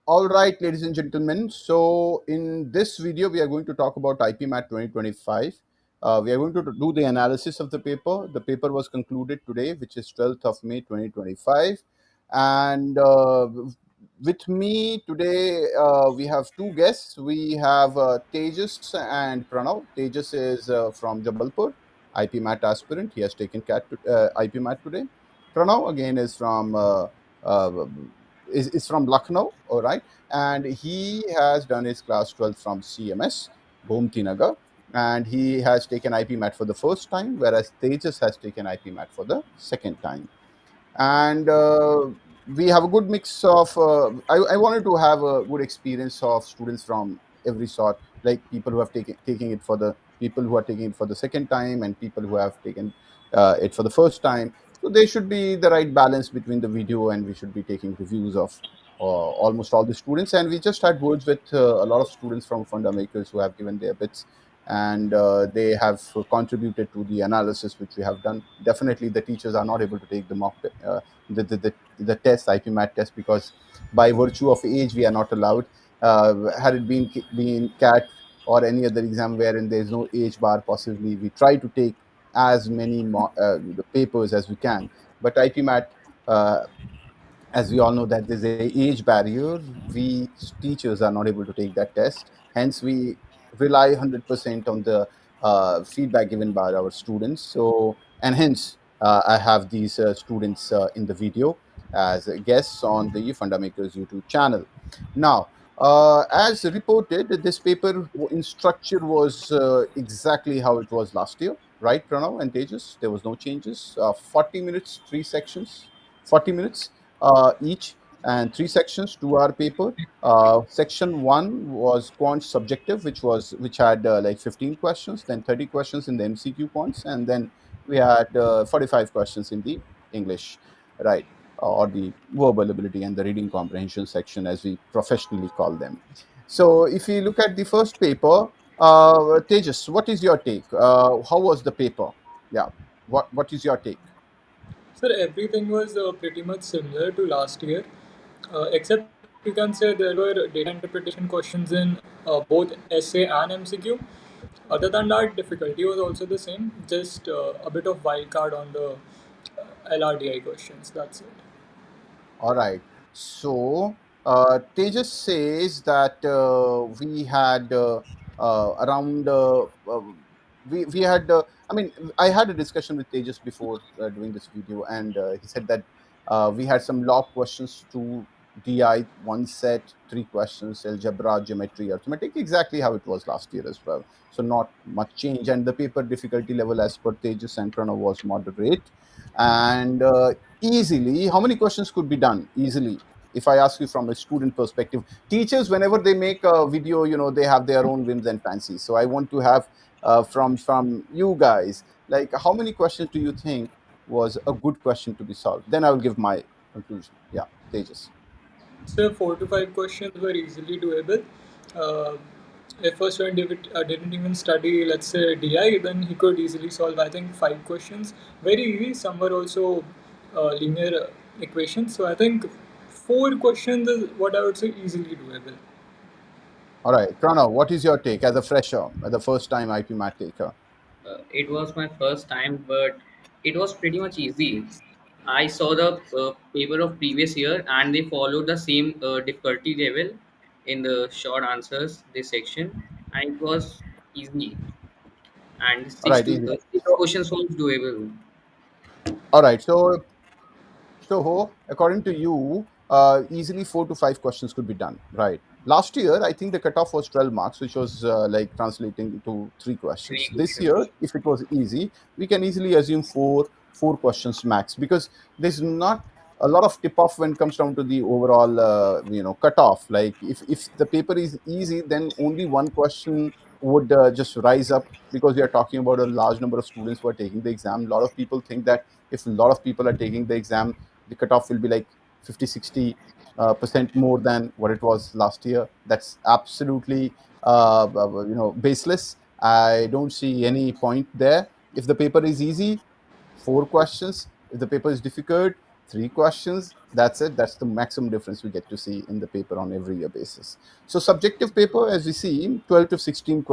All right, ladies and gentlemen. So, in this video, we are going to talk about IPMAT 2025. We are going to do the analysis of the paper. The paper was concluded today, which is 12th of May 2025. And with me today, we have two guests. We have Tejas and Pranav. Tejas is from Jabalpur, IPMAT aspirant. He has taken IPMAT today. Pranav, again, uh, is from Lucknow, all right, and he has done his class 12 from CMS, Gomti Nagar, and he has taken IPMAT for the first time, whereas Tejas has taken IPMAT for the second time. And we have a good mix of. I wanted to have a good experience of students from every sort, like people who have taking it for the people who are taking it for the second time, and people who have taken it for the first time. So there should be the right balance between the video, and we should be taking reviews of almost all the students. And we just had words with a lot of students from Fundamakers who have given their bits, and they have contributed to the analysis which we have done. Definitely, the teachers are not able to take the the test, IPMAT test, because by virtue of age we are not allowed. Had it been CAT or any other exam wherein there is no age bar, possibly we try to take as many the papers as we can. But IPMAT, uh, as we all know, that there's a age barrier. We teachers are not able to take that test. Hence, we rely 100% on the feedback given by our students. So, and hence, I have these students in the video as guests on the Fundamakers YouTube channel. Now, as reported, this paper in structure was exactly how it was last year, right, Pranav and Tejas? There was no changes. 40 minutes, three sections, 40 minutes each, and three sections, 2 hour paper. Section one was quant subjective, which had like 15 questions, then 30 questions in the MCQ points, and then we had 45 questions in the English, right, or the verbal ability and the reading comprehension section, as we professionally call them. So, if you look at the first paper, Tejas, what is your take? How was the paper? Yeah, what is your take? Sir, everything was pretty much similar to last year, except you can say there were data interpretation questions in both essay and MCQ. Other than that, difficulty was also the same, just a bit of wildcard on the LRDI questions. That's it. All right. So Tejas says that we had around we had. I mean, I had a discussion with Tejas before doing this video, and he said that we had some log questions to DI, one set, three questions, algebra, geometry, arithmetic, exactly how it was last year as well. So not much change, and the paper difficulty level as per Tejas and Pranav was moderate, and easily, how many questions could be done easily? If I ask you from a student perspective, teachers, whenever they make a video, they have their own whims and fancies. So I want to have from you guys, like, how many questions do you think was a good question to be solved? Then I will give my conclusion. Yeah, Tejas. So 4 to 5 questions were easily doable. Uh, if a student didn't even study, let's say DI, then he could easily solve, I think, 5 questions. Very easy. Some were also linear equations. So I think 4 questions is what I would say easily doable. All right, Pranav, what is your take as a fresher, as the first time IP math taker? It was my first time, but it was pretty much easy. I saw the paper of previous year, and they followed the same difficulty level in the short answers this section, and it was easy. And All right, easy. six So, questions was doable. all right, so, according to you, easily 4 to 5 questions could be done, right? Last year, I think the cutoff was 12 marks, which was like translating to three Three questions. This year, questions. if it was easy, we can easily assume four questions max, because there's not a lot of tip off when it comes down to the overall cutoff. Like, if the paper is easy, then only one question would just rise up, because we are talking about a large number of students who are taking the exam. A lot of people think that if a lot of people are taking the exam, the cutoff will be like 50, 60 percent more than what it was last year. That's absolutely baseless. I don't see any point there. If the paper is easy, four questions. If the paper is difficult, 3 questions. That's it. That's the maximum difference we get to see in the paper on every year basis. So subjective paper, as we see, 12 to 16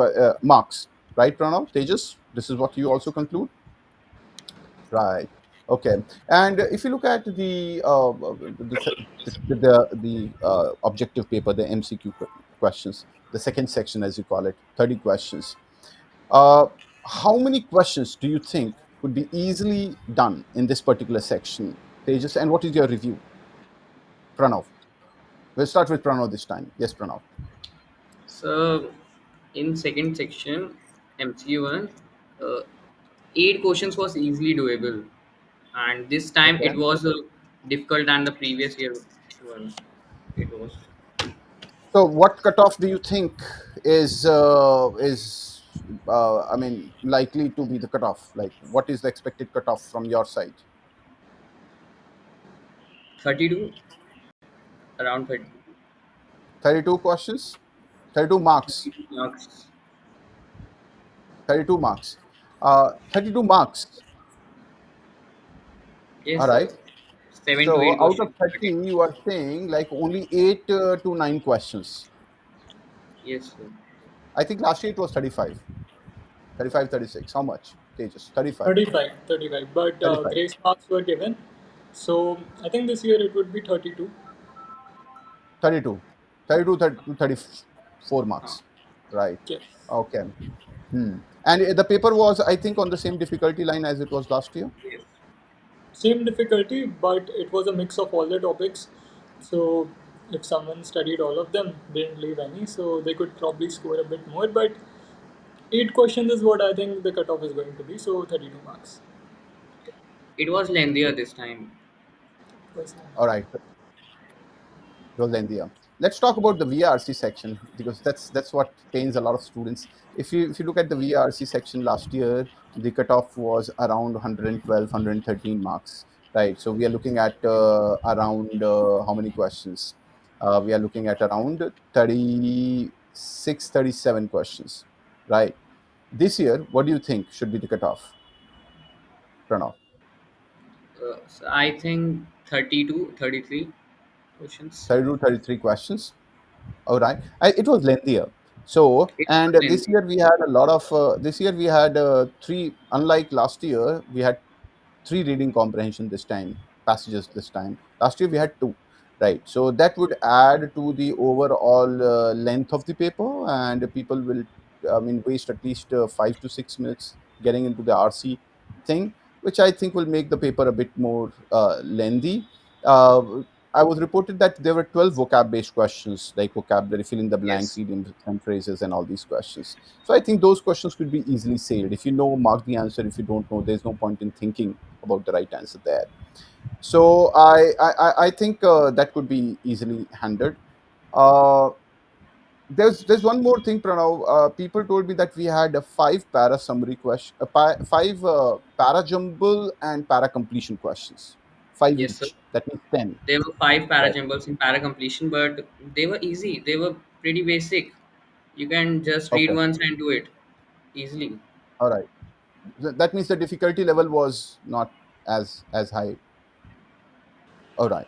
marks, right, Pranav? Tejas, this is what you also conclude? Right. Okay. And if you look at the objective paper, the MCQ questions, the second section, as you call it, 30 questions. Uh, how many questions do you think could be easily done in this particular section, Tejas? And what is your review, Pranav? We'll start with Pranav this time. Yes, Pranav. So in second section, MCU1, uh, 8 questions was easily doable, and this time Okay. it was difficult than the previous year one. It was. So, what cutoff do you think is I mean likely to be the cutoff? Like, what is the expected cutoff from your side? 32, around 30 32 questions, 32 marks, marks. 32 marks, 32 marks. All Yes, sir. right. 7 to So, 8 out of questions. 30, you are saying like only 8 to 9 questions. Yes, sir. I think last year it was 35, 35, 36. How much? Tejas, 35, 35, but 35, grace marks were given. So I think this year it would be 32. 32, 32, 30 to 34 Huh. marks. Right. Yes. Okay. Hmm. And the paper was, I think, on the same difficulty line as it was last year. Yes. Same difficulty, but it was a mix of all the topics. So if someone studied all of them, didn't leave any, so they could probably score a bit more. But 8 questions is what I think the cutoff is going to be. So 32 marks. It was lengthier this time. Personally. All right. Rolandia. Let's talk about the VRC section because that's what pains a lot of students. If you look at the VRC section last year, the cutoff was around 112, 113 marks, right? So we are looking at around how many questions? We are looking at around 36, 37 questions, right? This year, what do you think should be the cutoff, Pranav? So I think 32, 33 questions. 32, 33 questions. All right. It was lengthier. So, It and was this lengthy. year we had a lot of, this year we had three, unlike last year, we had three reading comprehension this time, passages this time. Last year we had two, right? So that would add to the overall length of the paper, and people will, I mean, waste at least 5 to 6 minutes getting into the RC thing, which I think will make the paper a bit more lengthy. Uh, I was reported that there were 12 vocab based questions, like vocabulary, fill in the blanks, Yes. idioms and phrases, and all these questions. So I think those questions could be easily sailed. If you know, mark the answer. If you don't know, there's no point in thinking about the right answer there. So I think that could be easily handled. Uh, there's one more thing, Pranav. People told me that we had a five para summary question, five para jumble and para completion questions, five Yes, sir. each. That means 10. There were five Right. parajumbles in para completion, but they were easy. They were pretty basic. You can just read Okay. once and do it easily. All right. That means the difficulty level was not as high. All right.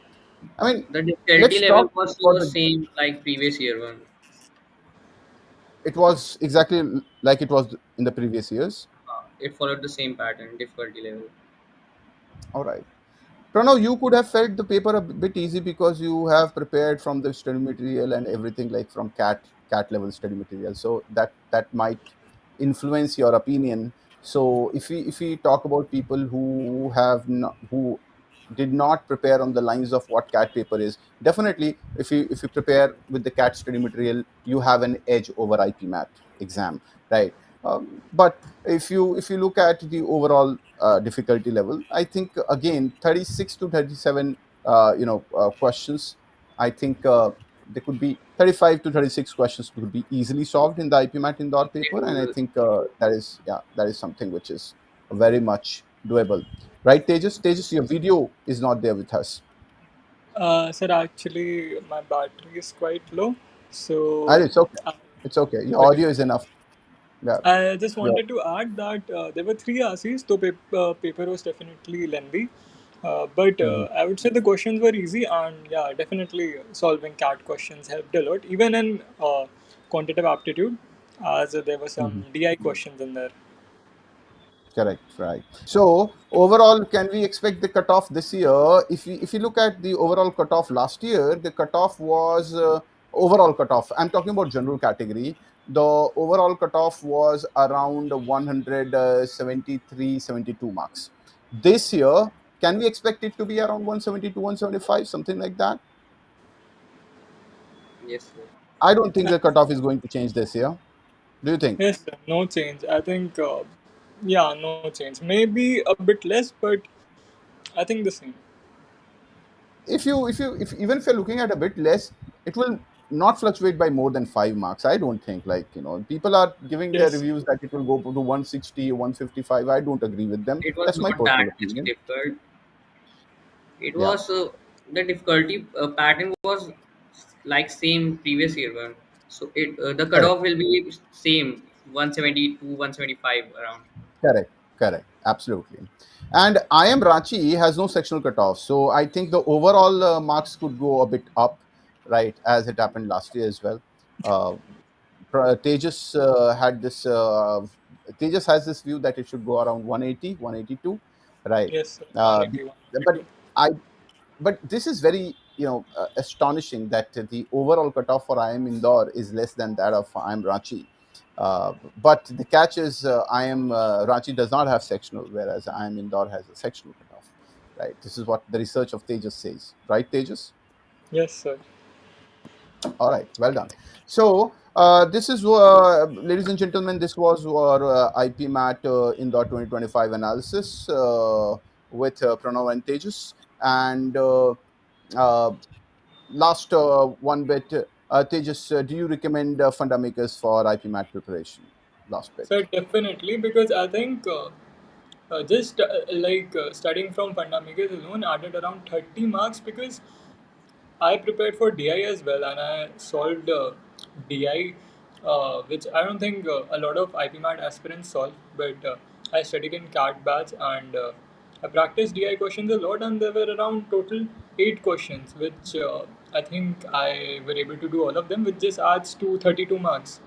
I mean, The difficulty let's level talk was for the the. same like previous year one. It was exactly like it was in the previous years. It followed the same pattern, difficulty level. All right. Pranav, you could have felt the paper a bit easy because you have prepared from the study material and everything, like from cat level study material. So that might influence your opinion. So if we talk about people who have not, who did not prepare on the lines of what cat paper is, definitely if you prepare with the cat study material, you have an edge over IPMAT exam, right? But if you look at the overall difficulty level, I think again 36 to 37 questions. I think there could be 35 to 36 questions could be easily solved in the IPMAT indoor It paper, and I was, think that is something which is very much doable. Right, Tejas? Tejas, your video is not there with us. Sir, actually, my battery is quite low. And So, it's okay. uh, It's okay. Your okay. audio is enough. Yeah. I just Yeah. wanted to add that there were three RCs, so paper was definitely lengthy. Mhm. I would say the questions were easy, and yeah, definitely solving CAT questions helped a lot, even in quantitative aptitude, as there were some Mhm. DI questions in there. Correct, right. So overall, can we expect the cutoff this year? If you look at the overall cutoff last year, the cutoff was overall cutoff. I'm talking about general category. The overall cutoff was around 173, 72 marks. This year, can we expect it to be around 172, 175, something like that? Yes, sir. I don't think the cutoff is going to change this year. Do you think? Yes, sir, no change. I think, yeah, no change. Maybe a bit less, but I think the same. If even if you're looking at a bit less, it will not fluctuate by more than 5 marks. I don't think, people are giving their Yes, reviews that it will go to 160, 155. I don't agree with them. It was That's my not that personal much opinion. difficult. It Yeah, was the difficulty pattern was like same previous year one. So it the correct, cutoff will be same 172, 175 around. correct, correct, absolutely. And I am Ranchi has no sectional cutoff, so I think the overall marks could go a bit up, right, as it happened last year as well. uh, Tejas had this. Tejas has this view that it should go around 180, 182, right? yes, sir, Uh, be- 180, but 182. I, but this is very, astonishing that the overall cutoff for IIM Indore is less than that of IIM Ranchi. But the catch is IIM Ranchi does not have sectional, whereas IIM Indore has a sectional cutoff, right? This is what the research of Tejas says, right, Tejas? Yes, sir. All right, well done. So, this is, ladies and gentlemen, this was our IP MAT in the 2025 analysis with Pranav and Tejas. And uh, last one bit, Tejas, do you recommend Fundamakers for IP MAT preparation? Last bit. So definitely, because I think just studying from fundamentals alone added around 30 marks, because I prepared for DI as well, and I solved DI, which I don't think a lot of IPMAT aspirants solve. But I studied in CAT batch, and I practiced DI questions a lot, and there were around total 8 questions, which I think I were able to do all of them, which just adds to 32 marks.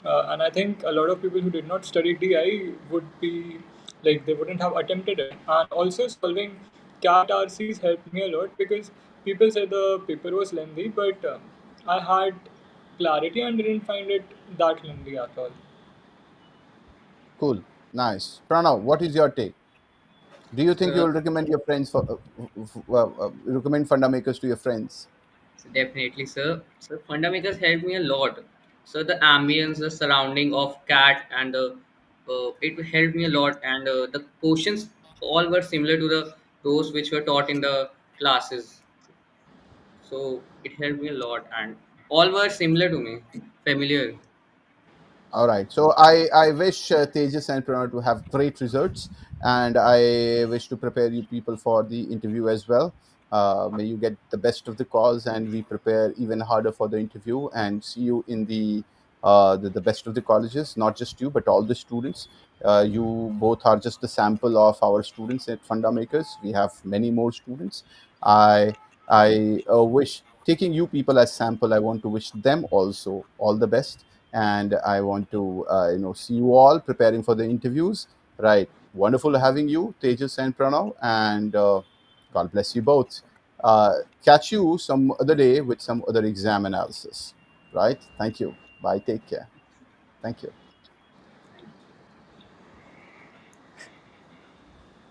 And I think a lot of people who did not study DI would be like they wouldn't have attempted it. And also solving CAT RCs helped me a lot, because people said the paper was lengthy, but I had clarity and didn't find it that lengthy at all. Cool. Nice. Pranav, what is your take? Do you think you So, will recommend your friends for recommend Fundamakers to your friends? so definitely, sir. So fundamentals helped me a lot. So the ambience, the surrounding of cat, and the it helped me a lot. And the questions all were similar to the those which were taught in the classes. So it helped me a lot, and all were similar to me, familiar. All right. So I wish Tejas and Pranav to have great results, and I wish to prepare you people for the interview as well. May you get the best of the calls, and we prepare even harder for the interview. And see you in the best of the colleges. Not just you, but all the students. You both are just a sample of our students at Fundamakers. We have many more students. I wish, taking you people as sample, I want to wish them also all the best, and I want to see you all preparing for the interviews. Right, wonderful having you, Tejas and Pranav, and God bless you both. Catch you some other day with some other exam analysis. Right, thank you. Bye. Take care. Thank you.